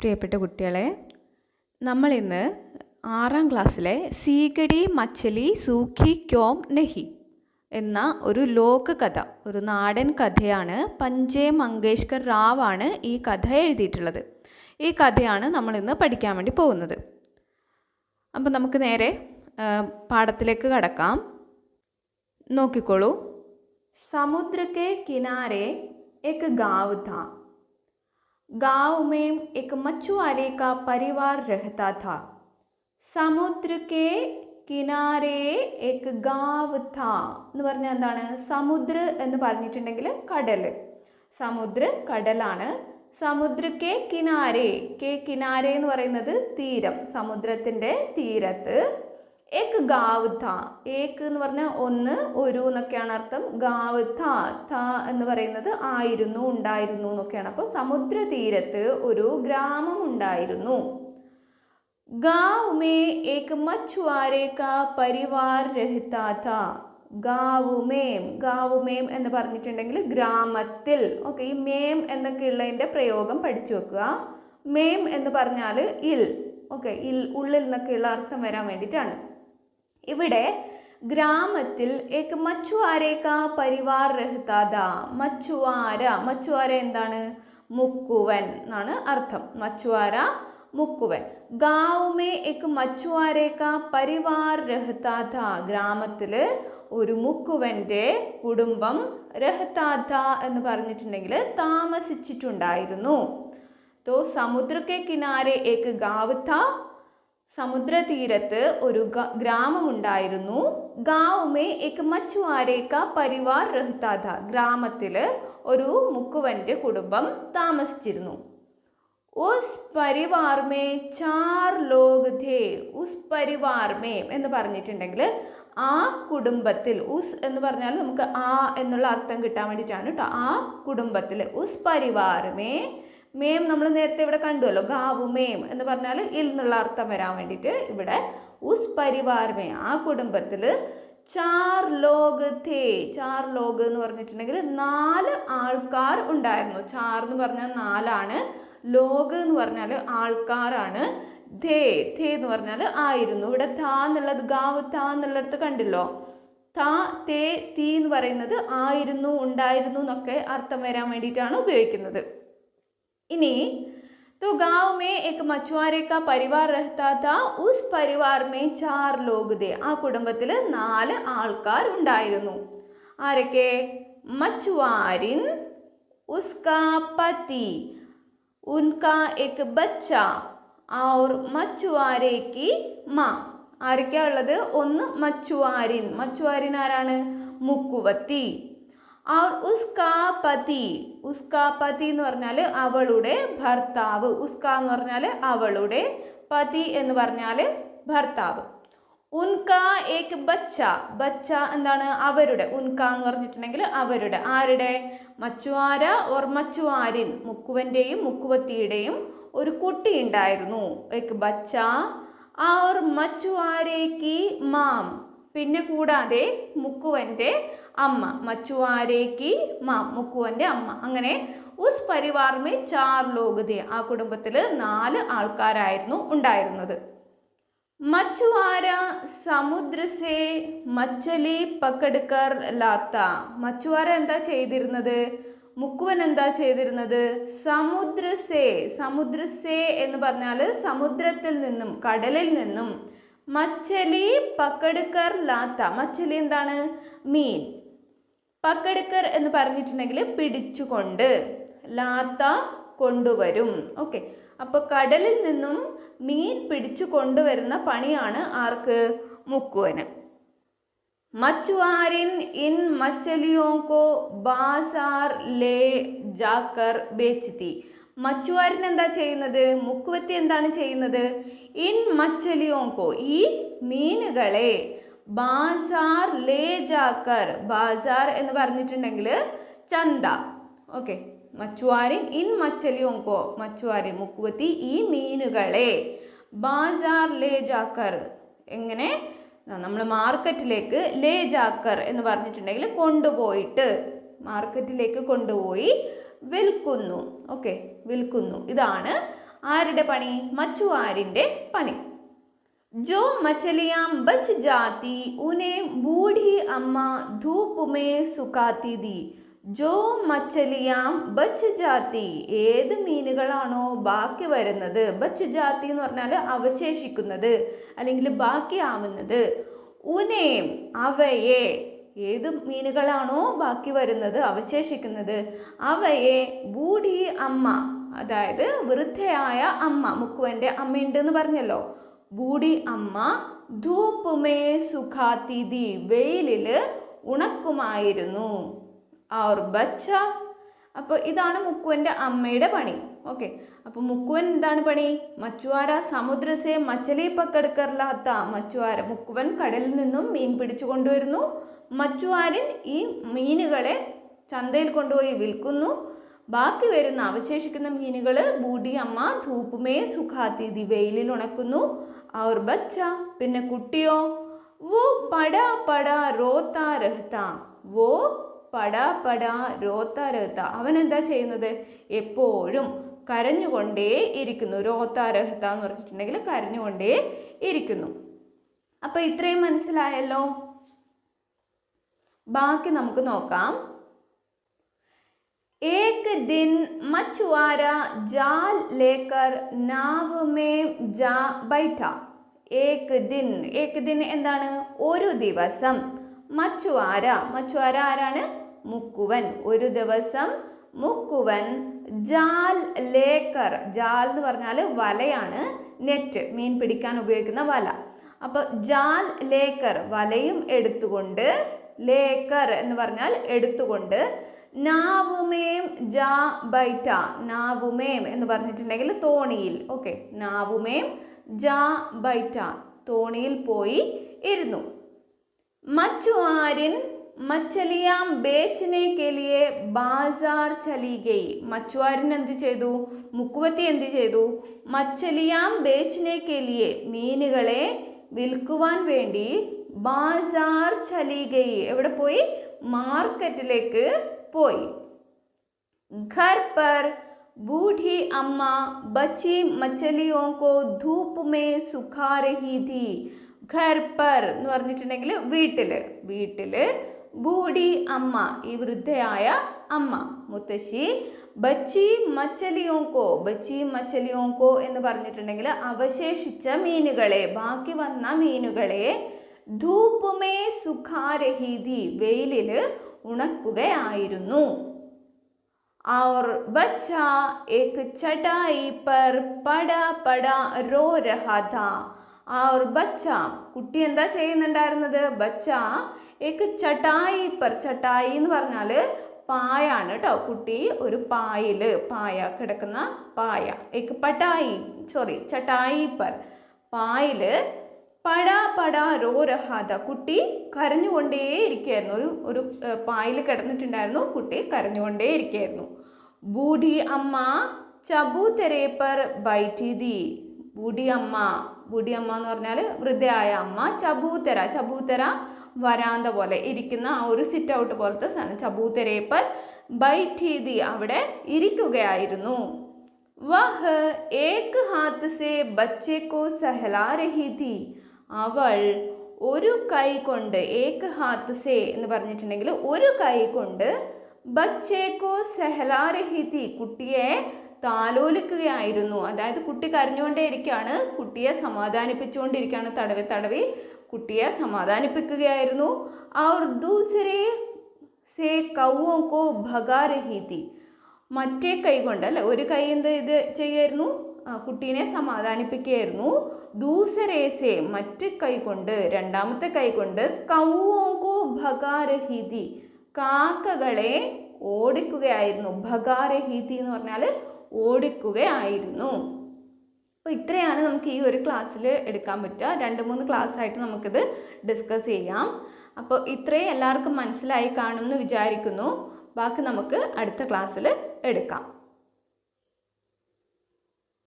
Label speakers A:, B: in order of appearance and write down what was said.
A: പ്രിയപ്പെട്ട കുട്ടികളെ, നമ്മളിന്ന് 6ാം ക്ലാസ്സിലെ സീഗടി മച്ചലി സൂഖി ക്യോം നഹി എന്ന ഒരു ലോകകഥ, ഒരു നാടൻ കഥയാണ്. പഞ്ചേ മങ്കേഷ്കർ റാവാണ് ഈ കഥ എഴുതിയിട്ടുള്ളത്. ഈ കഥയാണ് നമ്മളിന്ന് പഠിക്കാൻ വേണ്ടി പോകുന്നത്. അപ്പം നമുക്ക് നേരെ പാഠത്തിലേക്ക് കടക്കാം. നോക്കിക്കോളൂ. समुद्र के किनारे एक गांव था. गांव में एक मछुआरे का परिवार रहता था. समुद्र के കിനാരെ ഏക് ഗാവ് ഥാ എന്ന് പറഞ്ഞാൽ എന്താണ്? സമുദ്ര എന്ന് പറഞ്ഞിട്ടുണ്ടെങ്കിൽ കടൽ. സമുദ്ര കടലാണ്. സമുദ്ര കെ കിനാരെ എന്ന് പറയുന്നത് തീരം, സമുദ്രത്തിൻ്റെ തീരത്ത്. ഏക് ഗാവ് ഥാ, ഏക് എന്ന് പറഞ്ഞാൽ ഒന്ന്, ഒരു എന്നൊക്കെയാണ് അർത്ഥം. ഗാവ് ഥാ, ഥാ എന്ന് പറയുന്നത് ആയിരുന്നു, ഉണ്ടായിരുന്നു എന്നൊക്കെയാണ്. അപ്പോൾ സമുദ്ര തീരത്ത് ഒരു ഗ്രാമം ഉണ്ടായിരുന്നു. ഗാവ് മേ ഏക് മछुआरे का परिवार रहता था. ഗാവ് മേം എന്ന് പറഞ്ഞിട്ടുണ്ടെങ്കിൽ ഗ്രാമത്തിൽ. ഓക്കെ, ഈ മേം എന്നൊക്കെ ഉള്ളതിൻ്റെ പ്രയോഗം പഠിച്ചു വെക്കുക. മേം എന്ന് പറഞ്ഞാൽ ഇൽ. ഓക്കെ, ഇൽ ഉള്ളിൽ നിന്നൊക്കെയുള്ള അർത്ഥം വരാൻ വേണ്ടിയിട്ടാണ്. ഇവിടെ ഗ്രാമത്തിൽ ഏക് മछुआरे का परिवार रहता था. മച്ചുവാര എന്താണ്? മുക്കുവൻ എന്നാണ് അർത്ഥം. മച്ചുവാര മുക്കുവൻ. ഗാവ് മേ ഏക് മछुआरे का परिवार रहता था. ഗ്രാമത്തിൽ ഒരു മുക്കുവൻ്റെ കുടുംബം रहता था എന്ന് പറഞ്ഞിട്ടുണ്ടെങ്കിൽ താമസിച്ചിട്ടുണ്ടായിരുന്നു. तो समुद्र के किनारे एक गाँव था. സമുദ്രതീരത്ത് ഒരു ഗ്രാമമുണ്ടായിരുന്നു. ഗാവ് മേ ഏക് മछुआरे का परिवार रहता था. ഗ്രാമത്തിൽ ഒരു മുക്കുവൻ്റെ കുടുംബം താമസിച്ചിരുന്നു. ഉസ് പരിവാർ മേ 4 ലോഗ് ഥേ. ഉസ് പരിവാർ മേ എന്ന് പറഞ്ഞിട്ടുണ്ടെങ്കിൽ ആ കുടുംബത്തിൽ, ഉസ് എന്ന് പറഞ്ഞാൽ നമുക്ക് ആ എന്നുള്ള അർത്ഥം കിട്ടാൻ വേണ്ടിയിട്ടാണ് കേട്ടോ. ആ കുടുംബത്തിൽ ഉസ് പരിവാർ മേ, മേം നമ്മൾ നേരത്തെ ഇവിടെ കണ്ടുവല്ലോ. ഗാവു മേം എന്ന് പറഞ്ഞാൽ ഇൽ എന്നുള്ള അർത്ഥം വരാൻ വേണ്ടിയിട്ട് ഇവിടെ ഉസ് പരിവാർ മേ, ആ കുടുംബത്തിൽ 4 ലോഗ് ഥേ. 4 ലോഗ് എന്ന് പറഞ്ഞിട്ടുണ്ടെങ്കിൽ 4 ആൾക്കാർ ഉണ്ടായിരുന്നു. 4 എന്ന് പറഞ്ഞാൽ 4 ആണ്. ലോഗ് എന്ന് പറഞ്ഞാൽ ആൾക്കാരാണ്. ഥേ എന്ന് പറഞ്ഞാൽ ആയിരുന്നു. ഇവിടെ ഥാ എന്നുള്ളത്, ഗാവ് ഥാ എന്നുള്ളിടത്ത് കണ്ടില്ലോ. താ തേ തീ എന്ന് പറയുന്നത് ആയിരുന്നു, ഉണ്ടായിരുന്നു എന്നൊക്കെ അർത്ഥം വരാൻ വേണ്ടിയിട്ടാണ് ഉപയോഗിക്കുന്നത്. ഇനി तो गांव में एक मछुआरे का परिवार रहता था. उस परिवार में 4 लोग थे. ആ കുടുംബത്തിൽ 4 ആൾക്കാർ ഉണ്ടായിരുന്നു. ആരൊക്കെ? മछुआरिन, उसका पति, उनका एक बच्चा और मछुआरे की माँ. ആരൊക്കെയാ ഉള്ളത്? ഒന്ന് മछुआरिन. മछुआरिन ആരാണ്? മുക്കുവത്തി. और उसका पति, उसका पति എന്ന് പറഞ്ഞാൽ അവളുടെ ഭർത്താവ്. ഉസ്ക എന്ന് പറഞ്ഞാൽ അവളുടെ, പതി എന്ന് പറഞ്ഞാൽ ഭർത്താവ്. ഉൻക ഏക് ബച്ച, ബച്ച എന്താണ്? അവരുടെ. ഉൻക എന്ന് പറഞ്ഞിട്ടുണ്ടെങ്കിൽ അവരുടെ. ആരുടെ? മച്ചുവാര ഓർ മച്ചുവാരിൻ, മുക്കുവൻ്റെയും മുക്കുവത്തിയുടെയും ഒരു കുട്ടി ഉണ്ടായിരുന്നു. ഏക് ബച്ച और मछुआरे की माम. പിന്നെ കൂടാതെ മുക്കുവൻ്റെ അമ്മ. മച്ചുവാരേക്ക് മാം, മുക്കുവൻ്റെ അമ്മ. അങ്ങനെ ഉസ് പരിവാർ മേ 4 ലോഗ് ഥേ. ആ കുടുംബത്തിൽ 4 ആൾക്കാരായിരുന്നു ഉണ്ടായിരുന്നത്. മച്ചുവാര സമുദ്ര സേ മച്ചലി പക്കടുക്കർ ലാത്ത. മച്ചുവാര എന്താ ചെയ്തിരുന്നത്? മുക്കുവൻ എന്താ ചെയ്തിരുന്നത്? സമുദ്ര സേ എന്ന് പറഞ്ഞാൽ സമുദ്രത്തിൽ നിന്നും, കടലിൽ നിന്നും. മച്ചലി പക്കടുക്കർ ലാത്ത. മച്ചലി എന്താണ്? മീൻ. പക്കടുക്കർ എന്ന് പറഞ്ഞിട്ടുണ്ടെങ്കിൽ പിടിച്ചുകൊണ്ട്, ലാത്ത കൊണ്ടുവരും. ഓക്കെ, അപ്പോൾ കടലിൽ നിന്നും മീൻ പിടിച്ചു കൊണ്ടുവരുന്ന പണിയാണ് ആർക്ക്? മുക്കുവന്. മച്ചുവാരിൻ ഇൻ മച്ചലിയോ കോ ബാസാർ ലേ ജാക്കർ ബേച്ച്തി. മച്ചുവാരൻ എന്താ ചെയ്യുന്നത്? മുക്കുവത്തി എന്താണ് ചെയ്യുന്നത്? ഇൻ മച്ചലിയോങ്കോ, ഈ മീനുകളെ, ബാസാർ ലേ ജാക്കർ. ബാസാർ എന്ന് പറഞ്ഞിട്ടുണ്ടെങ്കിൽ ചന്ത. ഓക്കെ, മച്ചുവാരിൻ ഇൻ മച്ചലിയോങ്കോ, മച്ചുവാരിൻ മുക്കുവത്തി ഈ മീനുകളെ ബാസാർ ലേ ജാക്കർ, എങ്ങനെ? നമ്മൾ മാർക്കറ്റിലേക്ക് ലേ ജാക്കർ എന്ന് പറഞ്ഞിട്ടുണ്ടെങ്കിൽ കൊണ്ടുപോയിട്ട്, മാർക്കറ്റിലേക്ക് കൊണ്ടുപോയി വിൽക്കുന്നു. ഓക്കെ, വിൽക്കുന്നു. ഇതാണ് ആരുടെ പണി? മച്ചുവാരിൻ്റെ പണി. जो मछलियाँ बच जाती उन्हें बूढ़ी अम्मा धूप में सुखाती थी. जो मछलियाँ बच जाती, ഏത് മീനുകളാണോ ബാക്കി വരുന്നത്, ബച്ച് ജാത്തി എന്ന് പറഞ്ഞാൽ അവശേഷിക്കുന്നത് അല്ലെങ്കിൽ ബാക്കിയാവുന്നത്, ഉനേം അവയെ, ഏത് മീനുകളാണോ ബാക്കി വരുന്നത് അവശേഷിക്കുന്നത് അവയെ ബൂഢി അമ്മ, അതായത് വൃദ്ധയായ അമ്മ, മുക്കുവൻ്റെ അമ്മയുണ്ട് എന്ന് പറഞ്ഞല്ലോ, ബൂഢി അമ്മ ധൂപ്പുമേ സുഖാത്തിഥി, വെയിലിൽ ഉണക്കുമായിരുന്നു. और ബച്ച, അപ്പോൾ ഇതാണ് മുക്കുവൻ്റെ അമ്മയുടെ പണി. ഓക്കെ, അപ്പോൾ മുക്കുവൻ എന്താണ് പണി? മച്ചുവാര സമുദ്രസെ മച്ചലി പക്കടുക്കർ ലാത്ത, മച്ചുവാര മുക്കുവൻ കടലിൽ നിന്നും മീൻ പിടിച്ചു കൊണ്ടുവരുന്നു. മച്ചുവാരൻ ഈ മീനുകളെ ചന്തയിൽ കൊണ്ടുപോയി വിൽക്കുന്നു. ബാക്കി വരുന്ന അവശേഷിക്കുന്ന മീനുകൾ ബൂഢി അമ്മ ധൂപ്പുമേ സുഖാത്തിഥി, വെയിലിൽ ഉണക്കുന്നു. और ബച്ച, പിന്നെ കുട്ടിയോ? വോ പടാ പടാ റോത്താ രഹ്താ, വോ പടാ പടാ റോത്താ രഹ്താ, അവൻ എന്താ ചെയ്യുന്നത്? എപ്പോഴും കരഞ്ഞുകൊണ്ടേ ഇരിക്കുന്നു. റോത്താ രഹ്ത എന്ന് പറഞ്ഞിട്ടുണ്ടെങ്കിൽ കരഞ്ഞുകൊണ്ടേ ഇരിക്കുന്നു. അപ്പോൾ ഇത്രയും മനസ്സിലായല്ലോ. ബാക്കി നമുക്ക് നോക്കാം. एक दिन मछुआरा जाल लेकर नाव में जा बैठा. एक दिन എന്താണ്? ഒരു ദിവസം. മച്ചുവാര, മച്ചുവാര ആരാണ്? മുക്കുവൻ. ഒരു ദിവസം മുക്കുവൻ ജാൽ ലേക്കർ, ജാൽ എന്ന് പറഞ്ഞാൽ വലയാണ്, നെറ്റ്, മീൻ പിടിക്കാൻ ഉപയോഗിക്കുന്ന വല. അപ്പോൾ ജാൽ ലേക്കർ, വലയും എടുത്തുകൊണ്ട്, ലേക്കർ എന്ന് പറഞ്ഞാൽ എടുത്തുകൊണ്ട്, നാവുമേം ജാ ബൈറ്റ, നാവുമേം എന്ന് പറഞ്ഞിട്ടുണ്ടെങ്കിൽ തോണിയിൽ. ഓക്കെ, നാവുമേം ജാ ബൈറ്റ, തോണിയിൽ പോയി ഇരുന്നു. മച്ചുവാരിൻ മച്ചലിയാം ബേച്ചനെ കെ ലിയെ ബാസാർ ചലി ഗയി. മച്ചുവാരൻ എന്ത് ചെയ്തു? മുക്കുവത്തി എന്ത് ചെയ്തു? മച്ചലിയാം ബേച്ചനെ കെ ലിയെ, മീനുകളെ വിൽക്കുവാൻ വേണ്ടി ബാസാർ ചലി ഗയി, എവിടെ പോയി? മാർക്കറ്റിലേക്ക് പോയി. घर पर बूढ़ी अम्मा बची मछलियों को धूप में सुखा रही थी. घर पर എന്ന് പറഞ്ഞിട്ടുണ്ടെങ്കിൽ വീട്ടിൽ, ബൂഢി അമ്മ, ഈ വൃദ്ധയായ അമ്മ, മുത്തശ്ശി, ബച്ചി മച്ചലിയോങ്കോ, ബച്ചി മച്ചലിയോങ്കോ എന്ന് പറഞ്ഞിട്ടുണ്ടെങ്കിൽ അവശേഷിച്ച മീനുകളെ, ബാക്കി വന്ന മീനുകളെ, ധൂപ്പുമേ സുഖാരഹീതി, വെയിലിൽ ഉണക്കുകയായിരുന്നു. और बच्चा एक चटाई पर पड़ा पड़ा रो रहा था. और बच्चा, കുട്ടി എന്താ ചെയ്യുന്നുണ്ടായിരുന്നത്? ബച്ച एक ചട്ടായി പർ, ചട്ടായി എന്ന് പറഞ്ഞാൽ പായാണ് കേട്ടോ. കുട്ടി ഒരു പായിൽ, പായ കിടക്കുന്ന പായ, एक പട്ടായി, ചട്ടായി പർ, പായിൽ, പടാ പടാ റോ രഹാദ, കുട്ടി കരഞ്ഞുകൊണ്ടേ ഇരിക്കുകയായിരുന്നു. ഒരു പായിൽ കിടന്നിട്ടുണ്ടായിരുന്നു, കുട്ടി കരഞ്ഞുകൊണ്ടേ ഇരിക്കുകയായിരുന്നു. ബൂഢി അമ്മ ചബൂതരെ പർ ബൈഠി തി. ബൂഢി അമ്മ എന്ന് പറഞ്ഞാൽ വൃദ്ധയായ അമ്മ. ചബൂതര വരാന്ത പോലെ ഇരിക്കുന്ന ആ ഒരു സിറ്റ് ഔട്ട് പോലത്തെ സാധനം. ചബൂതരെ പർ ബൈഠി തി, അവിടെ ഇരിക്കുകയായിരുന്നു. വഹ് ഏക് ഹാത്ത് സെ ബच्चे को सहला रही थी. അവൾ ഒരു കൈ കൊണ്ട്, ഏക് ഹാത്ത് സേ എന്ന് പറഞ്ഞിട്ടുണ്ടെങ്കിൽ ഒരു കൈ കൊണ്ട്, ബച്ചേക്കോ സെഹലാ രഹി തി, കുട്ടിയെ താലോലിക്കുകയായിരുന്നു. അതായത് കുട്ടി കരഞ്ഞുകൊണ്ടേ ഇരിക്കുകയാണ്, കുട്ടിയെ സമാധാനിപ്പിച്ചുകൊണ്ടിരിക്കുകയാണ്, തടവി കുട്ടിയെ സമാധാനിപ്പിക്കുകയായിരുന്നു. और दूसरे से कौओं को भगा रही थी. മറ്റേ കൈ കൊണ്ട്, അല്ലെ, ഒരു കൈ എന്ത് ഇത് ചെയ്യായിരുന്നു? കുട്ടീനെ സമാധാനിപ്പിക്കുകയായിരുന്നു. ദൂസരേസെ, മറ്റ് കൈ കൊണ്ട്, രണ്ടാമത്തെ കൈ കൊണ്ട്, കൗവോങ്കോ ഭഗാരഹീതി, കാക്കകളെ ഓടിക്കുകയായിരുന്നു. ഭഗാരഹീതി എന്ന് പറഞ്ഞാൽ ഓടിക്കുകയായിരുന്നു. അപ്പോൾ ഇത്രയാണ് നമുക്ക് ഈ ഒരു ക്ലാസ്സിൽ എടുക്കാൻ പറ്റുക. 2-3 ക്ലാസ് ആയിട്ട് നമുക്കിത് ഡിസ്കസ് ചെയ്യാം. അപ്പോൾ ഇത്രയും എല്ലാവർക്കും മനസ്സിലായി കാണുമെന്ന് വിചാരിക്കുന്നു. ബാക്കി നമുക്ക് അടുത്ത ക്ലാസ്സിൽ എടുക്കാം.